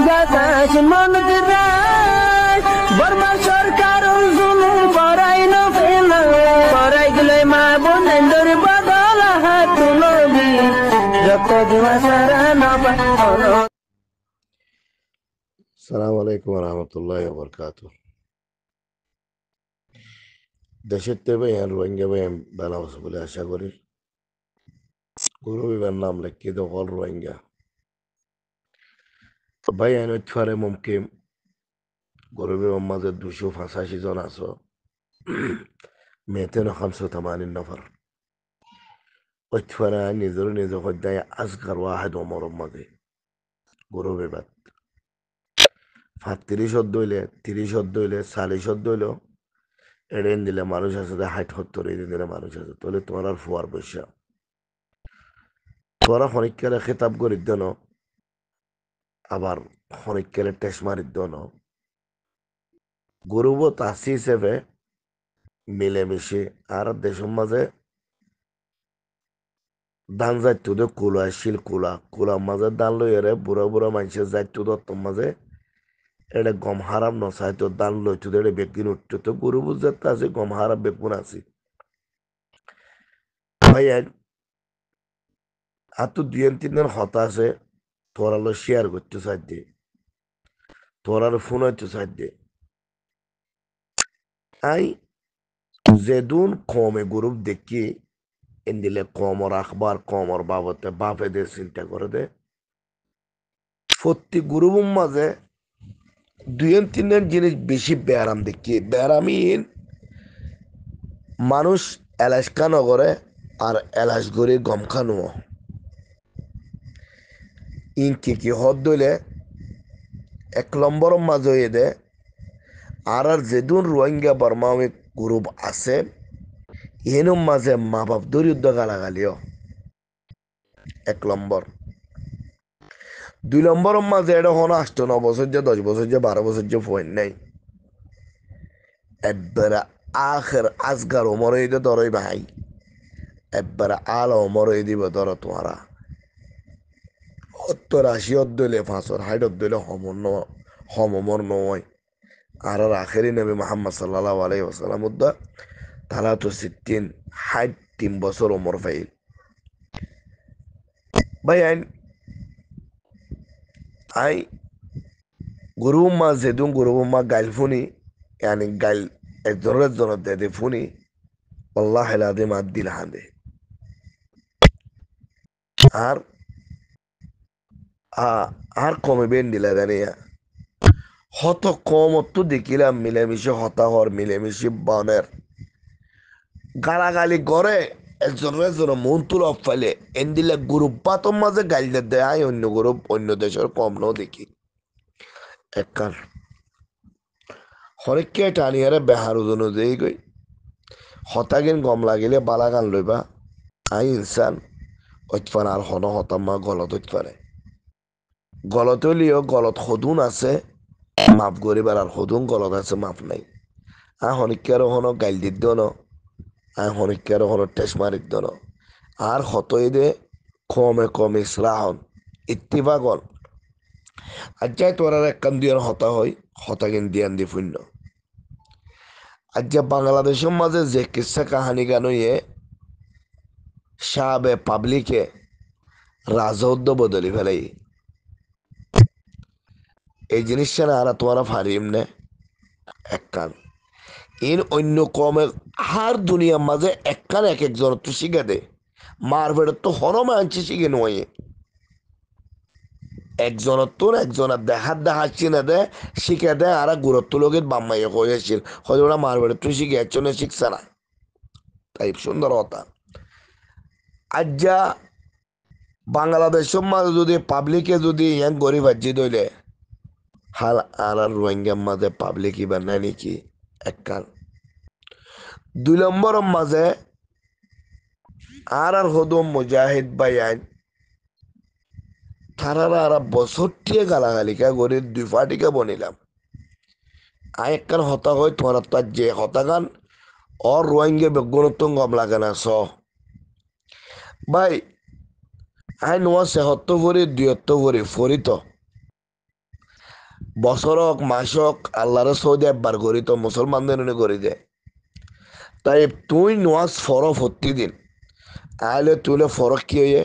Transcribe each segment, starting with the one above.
বাতাস মনত রায় বর্মা সরকার জুলুম করাই না ফেলা করাই গেলে মা বোনেদের বদল হাত তুলবি যত দিবা সারা না পালো। আসসালামু আলাইকুম রহমতুল্লাহ বরকাত। দেশের তেবে রোহিঙ্গা ভাই বেলা আছে বলে আশা করি। গরুবিবার নাম লেখি তো হল রোহিঙ্গা ভাই আইন ফারে মুমকিন গরুবিবার মাঝে 285 জন আছো 285 নফর ওইফারে নিজের নিজে হদ্দায় আজকার ওয়াহেদ ওমর মাঝে গরুবিবার 35 দইলে 30 দইলে 40 দইলেও এড়েন দিলে মানুষ আছে 60-70 এদিন দিলে মানুষ আছে তাহলে তোমার আর ফুয়ার বৈশা তোরা খনিককালে খেতাব করি দেন আবার খনিককালে টেস মারি দেন গরুব তাসি হিসেবে মিলেমিশে আর দেশের মাঝে দান যাইতো দে কুলা শিল কুলার মাঝে দান লই এরে বুড়া বুড়া মানুষের যাইতো দত্তর মাঝে এটা গম হারাম নসাইতো দান লইতো দে বেগিন উঠতো তো গরু বুঝতে আছে গম হারাম বেগুন আছি ভাই আর তো 2-3 দিন হতা আছে তোরা লো শেয়ার করতে চাই দে তোরার ফোন হইতে চাই দে আই যেদুন কমে গ্রুপ দেখি এন্দিলে কমর আখবার কমর বাবতে বাপেদের চিন্তা করে দে প্রত্যেক গ্রুপের মাঝে 2-3 জিনিস বেশি ব্যারাম দেখি ব্যারামিন মানুষ এলাচকা নগরে আর এলাচ গড়ি গম খানো ইনকে কি হদ দইলে 1 নম্বরের মাঝে দে আর যেদুন রোহিঙ্গা বর্মামিক গ্রুপ আছে এনুর মাঝে মা বাপ দরিদ্র গালাগালিও 1 নম্বর 2 নম্বরের মাঝে এটা হন 8-9 বছর যে 10 বছর যে 12 বছর যে ফোন নাই একবারে আখের আজগার ওমর ঈদে ধরই ভাই একবারে আল ওমর দিব ধরো তোমারা 70-80 দইলে 500-60 দইলে সমমর নয় আর আখেরি নবী মোহাম্মদ সাল্লাল্লাহু আলাইহি ওয়াসাল্লাম উদ্দা তারা তো 63 বছর ওমর ফাইল ভাই আই গরুমা যেদুন গরুমা গাইল ফুনি yani গাইল একজনের দেদে ফুনি আল্লাহ আদিম আদিল হাঁদে আর আর কমে বেন দিলা জানিয়া হত কম তো দেখিলাম মিলেমিশে হতাহর মিলেমিশে বনের গালাগালি করে একজন মন তুল ফেলে এন্দিলে গ্রুপ বাতর মাঝে গাইলে দেয় অন্য গ্রুপ অন্য দেশের কম ন দেখি একখান হরেককে টানিয়ারে বেহার ওজন দেই গই হতাগিন গম লাগিলে বালা গান লইবা আই ইনসান ঐতফান আর হন হতাম্মা গলত ঐতফানে গলত হলিও গলত সদুন আছে মাফ করিবার আর সদুন গলত আছে মাফ নাই হনিকার হন গাইল দিত ন হনিকার হন টেস মারিত ন আর হতই দে কমে ইসলাহন ইত্তিফাকন আজ্জাই তোরার একখান দিয়ান হতা হয় হতাগিন দিয়ান দি শূন্য আজ্জা বাংলাদেশের মাঝে যে কিসা কাহানি গানইয়ে সাবে পাবলিকে রাজউদ্দ বদলি ফেলাই এই জিনিসটা না আর তোমারা ফারিম নে একখান ইন অন্য কমে হার দুনিয়ার মাঝে একখান এক একজন তো শিখে দে মারবেড় তো হরমে আনছি শিখে নয় একজনের দেখার চিনে দে শিখে দে আর গুরুত্ব লোকের বাম্মাইয়ে হয়েছিল হয়তো ওরা মারবেড় তুই শিখে একজনে শিখছে না তাই সুন্দর কথা আজ্জা বাংলাদেশের মাঝে যদি পাবলিকে যদি ইয়াং গরিব আজ্জি দইলে হাল আর রোহিঙ্গার মাঝে পাবলিক ইবার নাই নাকি একখান 2 নম্বরের মাঝে আর হদম মুজাহিদ ভাই আইন তারারা আর বছরটিয়ে গালাগালিকা করে 2 পার্টিকে বনিলাম আই একখান হতা হয় তোমার তার যে হতাগান অর রোহিঙ্গা বেগুনত্ব গম লাগে না ভাই আই নোয়া 76 ভরি 72 ভরি ফরিত বছর হোক মাস হোক আল্লাহরে সৌদি একবার করি তো মুসলমানদের করি দে তাই তুই নোয়াজ ফরক প্রতিদিন আইলে তুলে ফরক কি হয়ে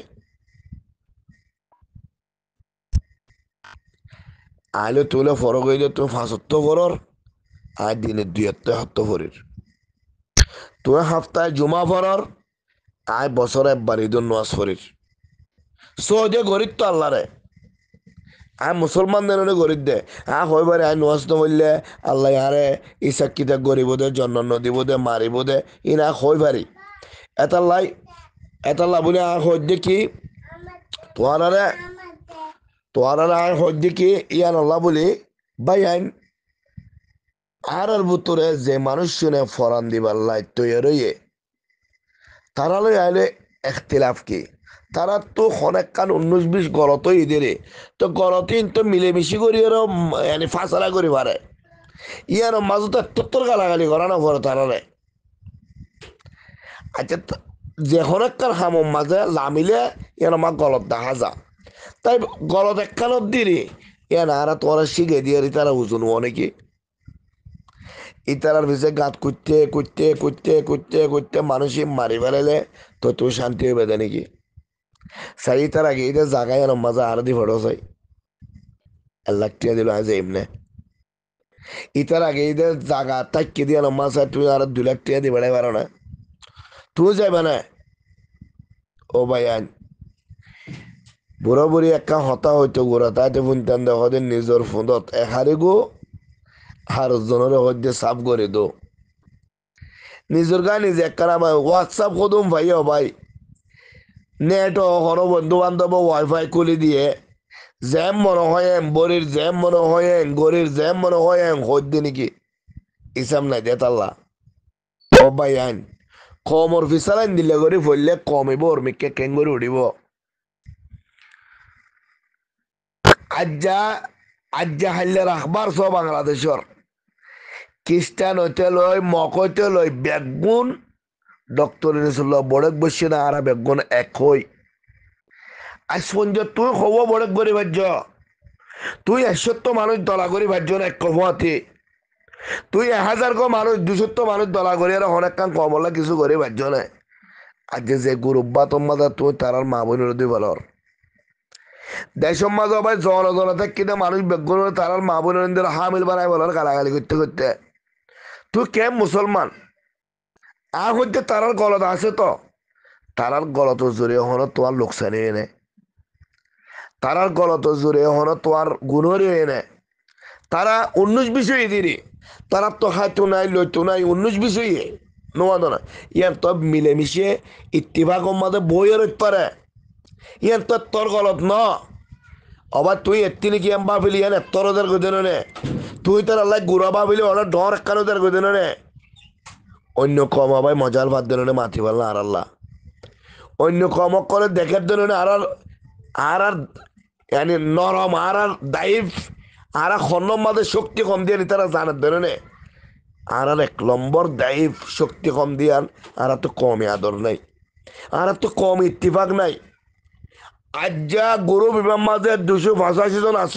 আইলে তুলে ফরক হইলে তুই 75 ফরর আর দিনে 2 ফরির তুই হাফতায় জুমা ফরর আয় বছর একবার ঈদুল নোয়াজ ফরির সৌদি গরিব তো আল্লাহরে আয় মুসলমানদের গরিব দে হইবারে আয় নোয়াজ তো বললে আল্লাহ আরে ইসাক্কিতে গরিব দে জন্ম দিব দে মারিব দে ইনা হইবারি এতাল্লাই এতাল্লা বলে হইতে কি তোয়ারে তোয়ারে আয় হইতে কি ইয়ান আল্লাহ বলি ভাই আইন আর ভিতরে যে মানুষ শুনে ফরান দিবার লাই তৈরি তারা লই আইলে এখতিলাফ কি তারা তো অনেক কান 19-20 গলত ইদেরে তো গলতিন তো মিলেমিশি করি আর ফাঁসলা করি পারে ইয়ার মাজতে তত্তর গালাগালি করা না পরে তারারে আচ্ছা যে অনেক কান হামম মাঝে লামিলে ইয়ার মা গলত দেখা যা তাই গলত একখানত দিরি ইয়ান আর তোরা শিখে দিয়ে তারা উজুন অনেকে ইতারার ভিতরে গাত করতে করতে করতে করতে করতে মানুষই মারি ফেলাইলে তো তুই শান্তি হইবে দে নাকি সাই তার আগে এটা জাগায় আর মাজা আর দি ফটো চাই 1 লাখ টাকা দিল আজ এমনে ইতার আগে এটা জাগা তাকে দিয়ে মাঝা তুই আর 2 লাখ টাকা দিয়ে বেড়াই পারো না তুই যাইবে না ও ভাই আইন বুড়ো বুড়ি একটা হতা হইতো গোড়া তাইতে ফুনতান দেখে নিজের ফোনত এহারি গো আর জনের হইতে সাফ করে দো নিজের গা নিজে একখানা হোয়াটসঅ্যাপ কদম ভাই ও ভাই নেট হর বন্ধু বান্ধব ওয়াইফাই খুলে দিয়ে জ্যাম মনে হয় বরির জ্যাম মনে হয় গরির জ্যাম মনে হয় হইতে নাকি ইসাম নাই দে তাল্লা ও ভাই আইন কমর ফিসালাইন দিলে করে ফললে কমিব ওরমিকে কেন করে উঠিব আজ্জা আজ্জা হাইলে রাখবার সব বাংলাদেশর খ্রিস্টান হইতে লই মক হইতে লই বেগুন ডক্টর বড়ক বসে না আর বেগুন এক হই আজ পর্যন্ত তুই হব বড়ক করি ভাজ্য তুই 100 মানুষ দলা করি ভাজ্য না এক কমাতে তুই 1000 মানুষ 200 মানুষ দলা করি আর অনেক কাম কমলা কিছু করে ভাজ্য নাই আজ যে গুরুব্বা তোমাদের তুই তার মা বোনের দুই বলর দেশের মাঝে আবার জন থেকে মানুষ বেগুন তার মা বোনের হামিল বানাই বলার গালাগালি করতে করতে তুই কেম মুসলমান হইতে তার গলত আছে তো তার গলত জোরে হনো তোমার লোকসানি এনে তার গলত জোরে হনো তোমার গুণরি এনে তারা 19 বিষয় দিরি তারা তো হাইতো নাই লইতো নাই 19 বিষয়ে নোয়াদ না ইয়ার তো মিলেমিশে ইত্তিফাক মাঝে বইয়ের পারে ইয়ার তো তোর গলত ন আবার তুই এত্তি নাকি এম ভাবিলি ইয়ান এত্তর ওদের গদিন নে তুই তার আল্লাহ গুড়া ভাবিলি ওরা ডর একখান ওদের গদিন নে অন্য কম আবার মজার ভাত দিন মাতি পারল আর আল্লাহ অন্য কম করে দেখার জন্য আর আর নরম আর দাইফ আর খন্নম মাঝে শক্তি কম দিয়ে তারা জানার জন্য আর 1 নম্বর দাইফ শক্তি কম দিয়ান আর তো কমই আদর নাই আর তো কম ইত্তিফাক নাই আজ যা গুরু বিমান মাঝে 285 জন আস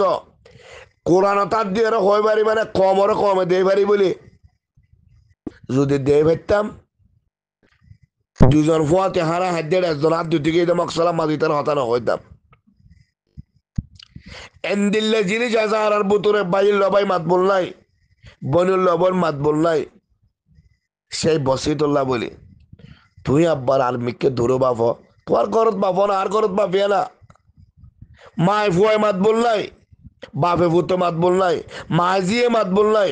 কোরআন তার দিয়ে হয় পারি মানে কমরে কমে দিয়ে পারি বলি যদি দিয়ে ফেরতাম 2 জন ফুয়াতে হারা হাত দিয়ে 1 জন হাত দুটি গিয়ে মকসালাম মাঝি তার হতানো হইতাম এন্দিল্লে জিনিস আছে আর বুতুরে বাইর লবাই মাত বল নাই বনুর লবর মাত বল নাই সেই বসিতুল্লাহ বলি তুই আব্বার আর্মিকে ধরো বাপ তোমার ঘরত বাপ না আর ঘরত বাপিয়া না মায় ফুয়ায় মাত বল নাই বাপে ফুতো মাত বল নাই মাঝিয়ে মাত বল নাই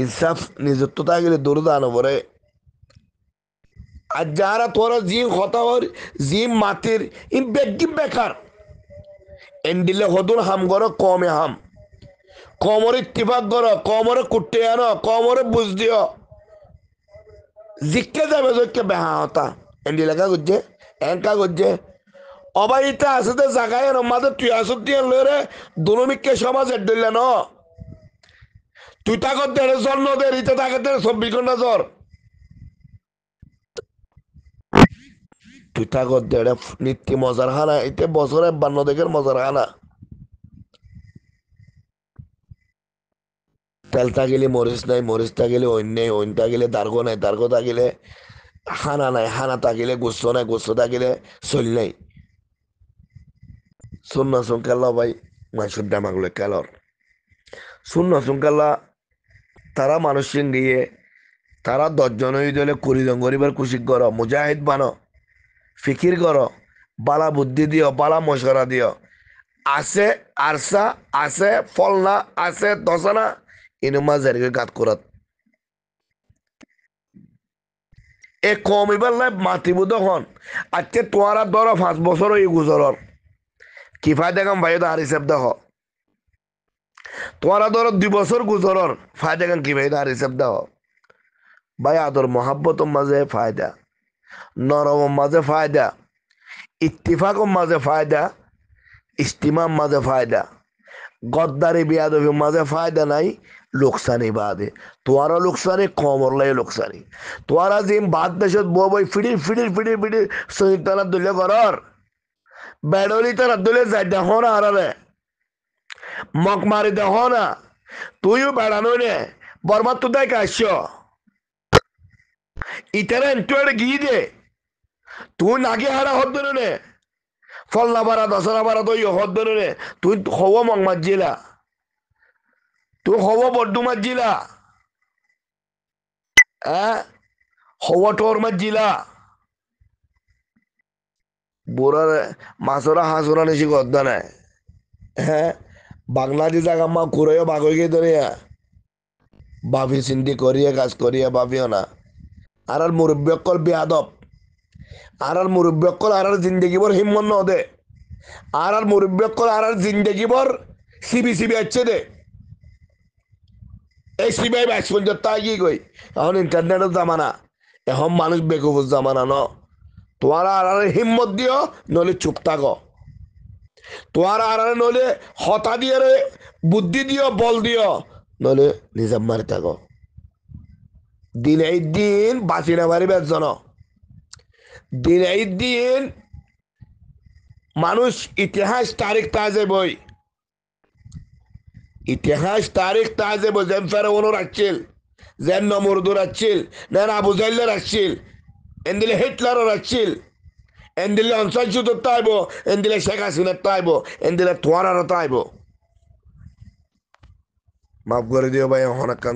ইনসাফ নিজত্ব থাকলে দূর দানো পরে আর যারা তোরা জিম হতাওয়ার জিম মাতির ইন বেগিম বেকার এন্ডিলে হদুর হাম করো কমে হাম কমরে ইত্তিফাক করো কমরে কুটে আনো কমরে বুঝ দিও জিকে যাবে জোকে বেহা হতা এন্ডিলে কা করছে একা করছে অবাইতা আছে তো জাগায় মাঝে তুই আসত দিয়ে লরে দুনমিককে সমাজ এড দিলে ন তুই তাকত দেড় জ্বর ন দে রিতে তাকে 24 ঘন্টা জ্বর তুই তাকত দেড় নিত্য মজার খানা এতে বছরে 52 দেখের মজার খানা তেল থাকিলে মরিচ নাই, মরিচ থাকিলে অইন নাই, অইন থাকিলে দার্গ নাই, দার্গ থাকিলে হানা নাই, হানা থাকিলে গোস্ত নাই, গোস্ত থাকিলে চল নাই। শূন্য সংখ্যালা ভাই মানুষের দামাগুলো কেলর শূন্য সংখ্যালা তারা মানুষ গিয়ে তারা 10 জন হইলে 20 জন গরিবের খুশি করো, মুজাহিদ বানো, ফিকির করো, বালা বুদ্ধি দিও, বালা মশরা দিও। আছে আরসা, আছে ফলনা, আছে দশনা, ইনুমা জারিকে গাত করাত এ কম এবার মাতৃবুদ্ধ হন। আজকে তোয়ারা ধরো 5 বছর এই গুজরর কি ফায়দা কাম ভাই আর হিসাব দেখ। তোয়ারা ধরো 2 বছর গুজরর ফায়দা কাম কি ভাই আর হিসাব দেখ। ভাই আদর মহাব্বত মাঝে ফায়দা, নরম মাঝে ফায়দা, ইত্তিফাক মাঝে ফায়দা, ইস্তিমাম মাঝে ফায়দা, গদ্দারি বিয়াদবি মাঝে ফায়দা নাই, লোকসানি বাদে। তোয়ারা লোকসানি কমর লাই লোকসানি। তোয়ারা জিম বাদ দেশত বই ফিডির ফিডির ফিডির ফিডির শহীদ তারা দুলে করর বেড়লি তারা দুলে যাই দেখ না আরে মক মারি দেখ না। তুইও বেড়ানো নে বরমাত তো দেখ আসছ ইতারা এন্টুয়ারে গিয়ে দে তুই নাকি হারা হদ নে ফল না বারা দশনা বারা তুই হদ নে তুই হব মক মারজিলা, তুই হব বড্ডু মারজিলা, হ্যাঁ হব টোর মারজিলা। বুড়ার মাছরা হাঁসরা নিশি গদ্দা নাই। হ্যাঁ বাংলাদেশ জায়গা মা ঘুরেও বাঘ গিয়ে ধরিয়া ভাবি চিন্তি করিয়া কাজ করিয়া ভাবিও না। আর মুরব্বী অকল বেয়াদব, আর মুরব্বী অকল আর জিন্দগি বর হিম্মত ন দে, আর মুরব্বী অকল আর জিন্দগি বর সিবি সিবি আছে দে। এই সিবিআই 22 তাই কি কই এখন ইন্টারনেটের জামানা, এখন মানুষ বেকুফুর জামানা ন। তোমার আর হিম্মত দিও নলে চুপ থাকো, তোমার আর নলে হতা দিয়ে বুদ্ধি দিও, বল দিও, নলে নিজাম মারি থাকো। দিন এই দিন বাঁচি না পারি বেজন, দিন এই দিন মানুষ ইতিহাস তারিখ তাজে বই, ইতিহাস তারিখ তাজে বই। যেন ফেরাউন রাখছিল, যেন নমরুদ রাখছিল, নেন আবু জাইল রাখছিল, এন্দিলে হিটলারও রাখছিল, এন্দিলে অঞ্চল সুতোর তাইব, এন্দিলে শেখ হাসিনার তাইব, এন্দিলে তোয়ারারও তাইব। মাফ করে দিও ভাই অনেক কান